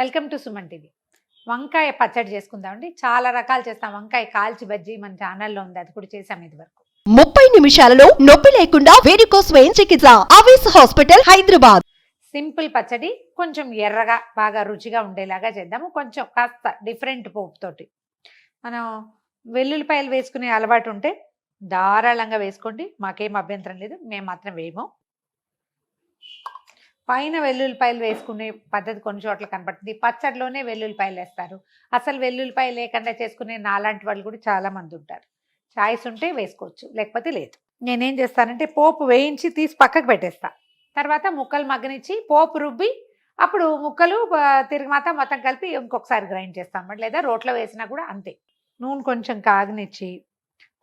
Welcome to Suman TV. వంకాయ పచ్చడి చేసుకుందామండి. చాలా రకాలు చేస్తాం. వంకాయ కాల్చి బజ్జీ మన ఛానల్లో ఉంది, అది కూడా చేసాం ఇది వరకు. 30 నిమిషాలలో నొప్పి లేకుండా వేడికోస్ స్వయం చికిత్స ఆవేశ హాస్పిటల్ హైదరాబాద్. సింపుల్ పచ్చడి, కొంచెం ఎర్రగా బాగా రుచిగా ఉండేలాగా చేద్దాము. కొంచెం కాస్త డిఫరెంట్ పోపు తోటి. మనం వెల్లుల్లిపాయలు వేసుకునే అలవాటు ఉంటే ధారాళంగా వేసుకోండి, మాకేం అభ్యంతరం లేదు. మేము మాత్రం వేయము. పైన వెల్లుల్లిపాయలు వేసుకునే పద్ధతి కొన్ని చోట్ల కనపడుతుంది. పచ్చడిలోనే వెల్లుల్లిపాయలు వేస్తారు. అసలు వెల్లుల్లిపాయలు లేకుండా చేసుకునే నాలాంటి వాళ్ళు కూడా చాలా మంది ఉంటారు. చాయిస్ ఉంటే వేసుకోవచ్చు, లేకపోతే లేదు. నేనేం చేస్తానంటే పోపు వేయించి తీసి పక్కకు పెట్టేస్తా. తర్వాత ముక్కలు మగ్గనిచ్చి పోపు రుబ్బి అప్పుడు ముక్కలు తిరిగిమాత మొత్తం కలిపి ఇంకొకసారి గ్రైండ్ చేస్తాను. లేదా రోట్లో వేసినా కూడా అంతే. నూనె కొంచెం కాగనిచ్చి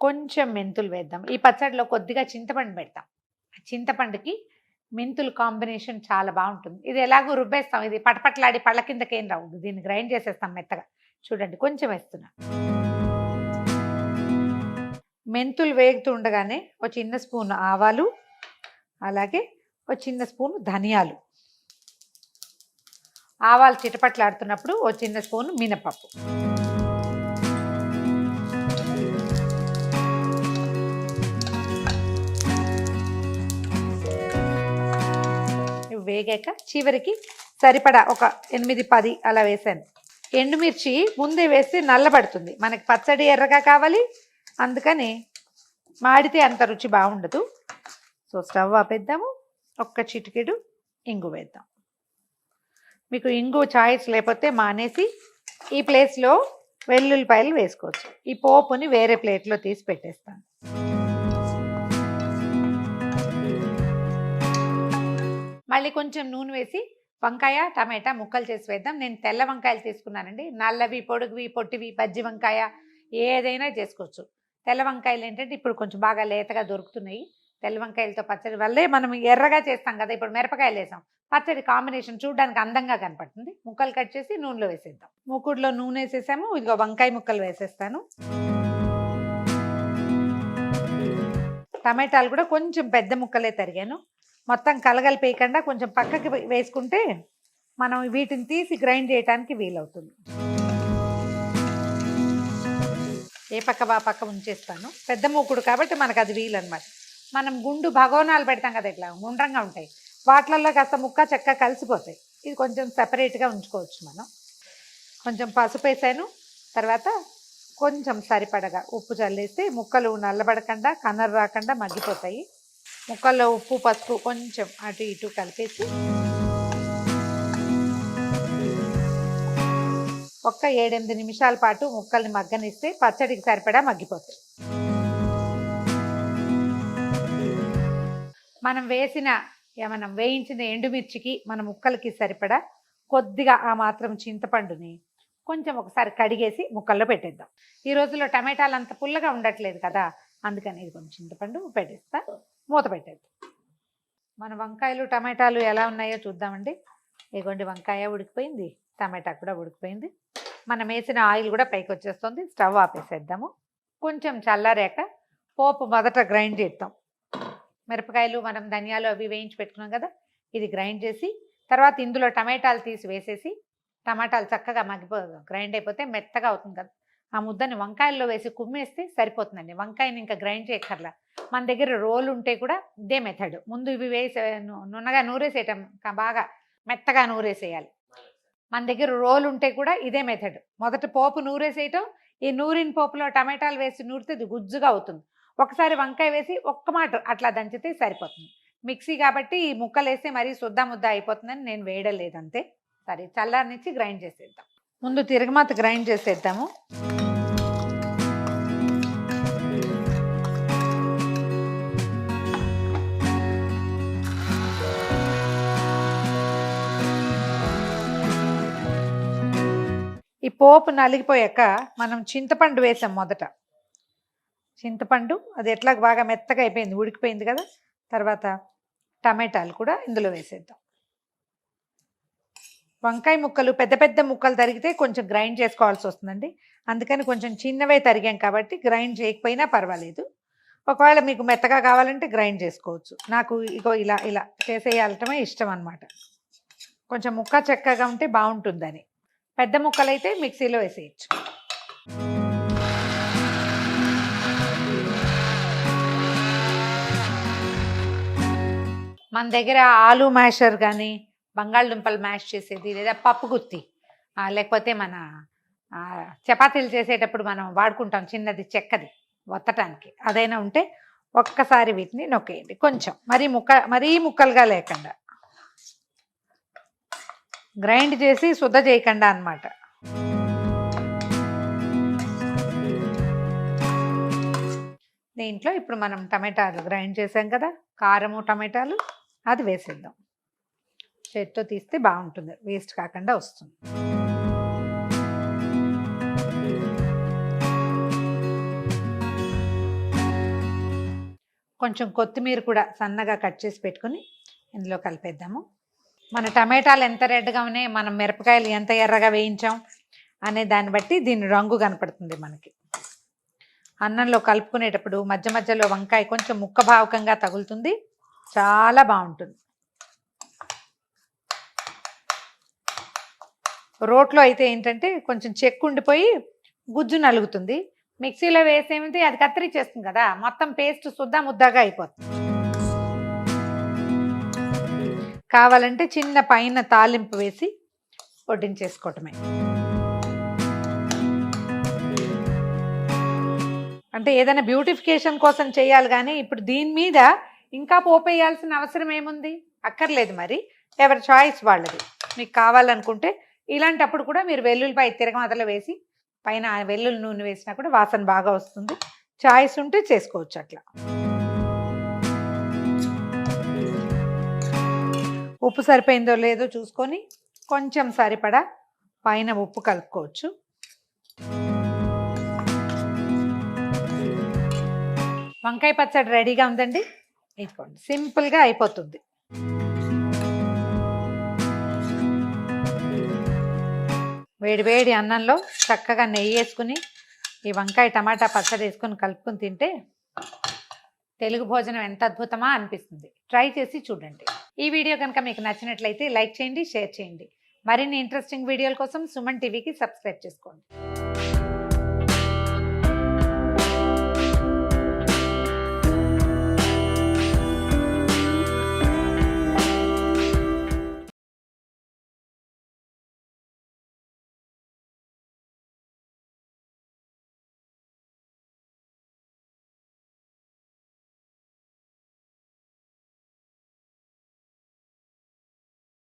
కొంచెం మెంతులు వేద్దాం. ఈ పచ్చడిలో కొద్దిగా చింతపండు పెడతాం. చింతపండుకి మెంతులు కాంబినేషన్ చాలా బాగుంటుంది. ఇది ఎలాగో రుబ్బేస్తాం, ఇది పటపట్లాడి పళ్ళ కిందకేం రావు. దీన్ని గ్రైండ్ చేసేస్తాం మెత్తగా. చూడండి, కొంచెం వేస్తున్నా. మెంతులు వేగుతూ ఉండగానే ఒక చిన్న స్పూన్ ఆవాలు, అలాగే ఒక చిన్న స్పూన్ ధనియాలు. ఆవాలు చిటపట్లాడుతున్నప్పుడు ఒక చిన్న స్పూన్ మినపప్పు. వేగాక చివరికి సరిపడా ఒక 8-10 అలా వేసాను. ఎండుమిర్చి ముందే వేస్తే నల్లబడుతుంది. మనకి పచ్చడి ఎర్రగా కావాలి, అందుకని మాడితే అంత రుచి బాగుండదు. సో స్టవ్ ఆపేద్దాము. ఒక్క చిటికెడు ఇంగు వేద్దాం. మీకు ఇంగు చాయిస్ లేకపోతే మానేసి ఈ ప్లేస్లో వెల్లుల్లిపాయలు వేసుకోవచ్చు. ఈ పోపుని వేరే ప్లేట్లో తీసి పెట్టేస్తాను. మళ్ళీ కొంచెం నూనె వేసి వంకాయ టమాటా ముక్కలు చేసి వేద్దాం. నేను తెల్ల వంకాయలు తీసుకున్నానండి. నల్లవి, పొడుగువి, పొట్టివి, బజ్జి వంకాయ ఏదైనా చేసుకోవచ్చు. తెల్ల వంకాయలు ఏంటంటే ఇప్పుడు కొంచెం బాగా లేతగా దొరుకుతున్నాయి. తెల్ల వంకాయలతో పచ్చడి వల్లే మనం ఎర్రగా చేస్తాం కదా. ఇప్పుడు మిరపకాయలు వేసాం, పచ్చడి కాంబినేషన్ చూడడానికి అందంగా కనపడుతుంది. ముక్కలు కట్ చేసి నూనెలో వేసేద్దాం. మూకుడులో నూనె వేసేసాము. ఇదిగో వంకాయ ముక్కలు వేసేస్తాను. టమాటాలు కూడా కొంచెం పెద్ద ముక్కలే తరిగాను. మొత్తం కలగలిపేయకుండా కొంచెం పక్కకి వేసుకుంటే మనం వీటిని తీసి గ్రైండ్ చేయడానికి వీలవుతుంది. ఏ పక్క పక్క ఉంచేస్తాను. పెద్ద మూకుడు కాబట్టి మనకు అది వీలన్నమాట. మనం గుండు భగోనాలు పెడతాం కదా, ఇట్లా గుండ్రంగా ఉంటాయి. వాటిల్లో కాస్త ముక్క చెక్క కలిసిపోతాయి. ఇది కొంచెం సెపరేట్గా ఉంచుకోవచ్చు మనం. కొంచెం పసుపు వేసాను. తర్వాత కొంచెం సరిపడగా ఉప్పు చల్లేస్తే ముక్కలు నల్లబడకుండా కనర్ రాకుండా మగ్గిపోతాయి. ముక్కల్లో ఉప్పు పసుపు కొంచెం అటు ఇటు కలిపేసి ఒక్క 7-8 నిమిషాల పాటు ముక్కల్ని మగ్గనిస్తే పచ్చడికి సరిపడా మగ్గిపోతాయి. మనం వేయించిన ఎండుమిర్చికి మన ముక్కలకి సరిపడా కొద్దిగా ఆ మాత్రం చింతపండుని కొంచెం ఒకసారి కడిగేసి ముక్కల్లో పెట్టేద్దాం. ఈ రోజుల్లో టమాటాలు అంత పుల్లగా ఉండట్లేదు కదా, అందుకని ఇది కొంచెం చింతపండు పెట్టేస్తా. మూత పెట్టేద్దాం. మన వంకాయలు టమాటాలు ఎలా ఉన్నాయో చూద్దామండి. ఇదిగోండి, వంకాయ ఉడికిపోయింది, టమాటా కూడా ఉడికిపోయింది. మనం వేసిన ఆయిల్ కూడా పైకి వచ్చేస్తుంది. స్టవ్ ఆపేసేద్దాము. కొంచెం చల్లారాక పోపు మొదట గ్రైండ్ చేద్దాం. మిరపకాయలు మనం ధనియాలు అవి వేయించి పెట్టుకున్నాం కదా, ఇది గ్రైండ్ చేసి తర్వాత ఇందులో టమాటాలు తీసి వేసేసి టమాటాలు చక్కగా గ్రైండ్ అయిపోతే మెత్తగా అవుతుంది కదా, ఆ ముద్దని వంకాయల్లో వేసి కుమ్మేస్తే సరిపోతుందండి. వంకాయని ఇంకా గ్రైండ్ చేయక్కర్లా. మన దగ్గర రోలు ఉంటే కూడా ఇదే మెథడ్. ముందు ఇవి వేసే నున్నగా నూరేసేయటం, బాగా మెత్తగా నూరేసేయాలి. మన దగ్గర రోలు ఉంటే కూడా ఇదే మెథడ్. మొదట పోపు నూరేసేయటం, ఈ నూరిన పోపులో టమాటాలు వేసి నూరితే ఇది గుజ్జుగా అవుతుంది. ఒకసారి వంకాయ వేసి ఒక్క మాట అట్లా దంచితే సరిపోతుంది. మిక్సీ కాబట్టి ఈ ముక్కలు వేస్తే మరీ ముద్ద అయిపోతుందని నేను వేయడం లేదంతే. సరే, చల్లారనిచ్చి గ్రైండ్ చేసేద్దాం. ముందు తిరగమాత గ్రైండ్ చేసేద్దాము. ఈ పోపు నలిగిపోయాక మనం చింతపండు వేసాం. మొదట చింతపండు అది ఎట్లా బాగా మెత్తగా అయిపోయింది, ఉడికిపోయింది కదా. తర్వాత టమాటాలు కూడా ఇందులో వేసేద్దాం. వంకాయ ముక్కలు పెద్ద పెద్ద ముక్కలు తరిగితే కొంచెం గ్రైండ్ చేసుకోవాల్సి వస్తుందండి. అందుకని కొంచెం చిన్నవే తరిగాం కాబట్టి గ్రైండ్ చేయకపోయినా పర్వాలేదు. ఒకవేళ మీకు మెత్తగా కావాలంటే గ్రైండ్ చేసుకోవచ్చు. నాకు ఇగో ఇలా చేసేయాలటమే ఇష్టం అన్నమాట. కొంచెం ముక్క చెక్కగా ఉంటే బాగుంటుందని. పెద్ద ముక్కలైతే మిక్సీలో వేసేయచ్చు. మన దగ్గర ఆలు మ్యాషర్ కానీ బంగాళదుంపలు మ్యాష్ చేసేది లేదా పప్పు గుత్తి లేకపోతే మన చపాతీలు చేసేటప్పుడు మనం వాడుకుంటాం చిన్నది చెక్కది వత్తటానికి, అదైనా ఉంటే ఒక్కసారి వీటిని నొక్కేయండి. కొంచెం మరీ ముక్కలుగా లేకుండా గ్రైండ్ చేసి శుద్ధ చేయకుండా అన్నమాట. దీంట్లో ఇప్పుడు మనం టమాటాలు గ్రైండ్ చేసాం కదా, కారము టమాటాలు అది వేసేద్దాం. చేత్తో తీస్తే బాగుంటుంది, వేస్ట్ కాకుండా వస్తుంది. కొంచెం కొత్తిమీర కూడా సన్నగా కట్ చేసి పెట్టుకుని ఇందులో కలిపేద్దాము. మన టమాటాలు ఎంత రెడ్గా ఉన్నాయి, మనం మిరపకాయలు ఎంత ఎర్రగా వేయించాం అనే దాన్ని బట్టి దీని రంగు కనపడుతుంది మనకి. అన్నంలో కలుపుకునేటప్పుడు మధ్య మధ్యలో వంకాయ కొంచెం ముక్క భావకంగా తగులుతుంది, చాలా బాగుంటుంది. రోట్లో అయితే ఏంటంటే కొంచెం చెక్కు ఉండిపోయి గుజ్జు నలుగుతుంది, మిక్సీలో వేసేమిటి అది కత్తిరించేస్తుంది కదా, మొత్తం పేస్ట్ శుద్ధ ముద్దగా అయిపోతుంది. కావాలంటే చిన్న పైన తాలింపు వేసి వడ్డించేసుకోవటమే. అంటే ఏదైనా బ్యూటిఫికేషన్ కోసం చేయాలి కానీ ఇప్పుడు దీని మీద ఇంకా పోపేయాల్సిన అవసరం ఏముంది, అక్కర్లేదు. మరి ఎవరి చాయిస్ వాళ్ళది. మీకు కావాలనుకుంటే ఇలాంటప్పుడు కూడా మీరు వెల్లుల్లిపై తిరగమాతలో వేసి పైన వెల్లుల్లి నూనె వేసినా కూడా వాసన బాగా వస్తుంది. చాయిస్ ఉంటే చేసుకోవచ్చు అట్లా. ఉప్పు సరిపోయిందో లేదో చూసుకొని కొంచెం సరిపడా పైన ఉప్పు కలుపుకోవచ్చు. వంకాయ పచ్చడి రెడీగా ఉందండి. ఇదిగోండి, సింపుల్గా అయిపోతుంది. వేడి వేడి అన్నంలో చక్కగా నెయ్యి వేసుకుని ఈ వంకాయ టమాటా పచ్చడి వేసుకొని కలుపుకొని తింటే తెలుగు భోజనం ఎంత అద్భుతమా అనిపిస్తుంది. ట్రై చేసి చూడండి. ఈ వీడియో కనుక మీకు నచ్చినట్లయితే లైక్ చేయండి, షేర్ చేయండి. మరిన్ని ఇంట్రెస్టింగ్ వీడియోల కోసం సుమన్ టీవీకి సబ్స్క్రైబ్ చేసుకోండి.